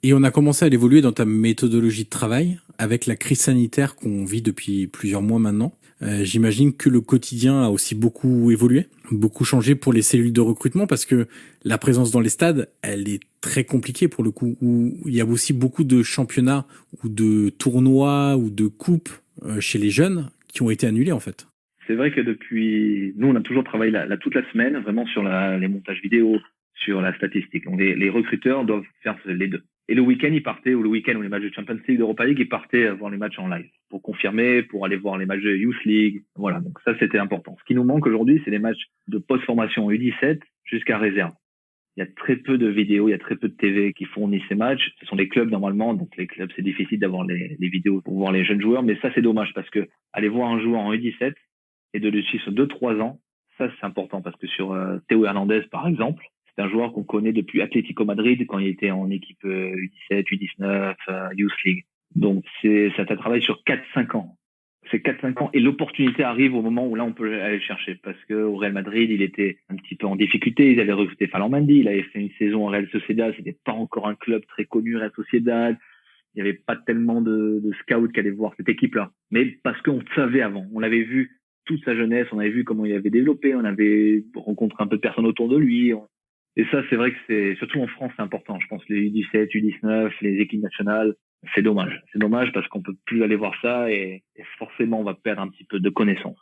Et on a commencé à l'évoluer dans ta méthodologie de travail avec la crise sanitaire qu'on vit depuis plusieurs mois maintenant. J'imagine que le quotidien a aussi beaucoup évolué, beaucoup changé pour les cellules de recrutement parce que la présence dans les stades, elle est très compliquée pour le coup. Où il y a aussi beaucoup de championnats ou de tournois ou de coupes chez les jeunes qui ont été annulés en fait. C'est vrai que depuis, nous, on a toujours travaillé toute la semaine, vraiment sur les montages vidéo, sur la statistique. Donc, les recruteurs doivent faire les deux. Et le week-end, ils partaient, ou le week-end où les matchs de Champions League, d'Europa League, ils partaient voir les matchs en live pour confirmer, pour aller voir les matchs de Youth League. Voilà. Donc, ça, c'était important. Ce qui nous manque aujourd'hui, c'est les matchs de post-formation U17 jusqu'à réserve. Il y a très peu de vidéos, il y a très peu de TV qui fournissent ces matchs. Ce sont les clubs normalement, donc les clubs, c'est difficile d'avoir les vidéos pour voir les jeunes joueurs, mais ça c'est dommage parce que aller voir un joueur en U17 et de le suivre sur 2-3 ans, ça c'est important parce que sur Théo Hernandez par exemple, c'est un joueur qu'on connaît depuis Atlético Madrid quand il était en équipe U17, U19, Youth League. Donc ça travaille sur 4-5 ans. C'est 4-5 ans et l'opportunité arrive au moment où là on peut aller chercher parce que au Real Madrid il était un petit peu en difficulté, ils avaient recruté Ferland Mendy, il avait fait une saison au Real Sociedad, c'était pas encore un club très connu Real Sociedad, il n'y avait pas tellement de scouts qui allaient voir cette équipe-là, mais parce qu'on savait avant, on l'avait vu toute sa jeunesse, on avait vu comment il avait développé, on avait rencontré un peu de personnes autour de lui, et ça c'est vrai que c'est surtout en France c'est important, je pense les U17, U19, les équipes nationales. C'est dommage. C'est dommage parce qu'on peut plus aller voir ça et forcément on va perdre un petit peu de connaissances.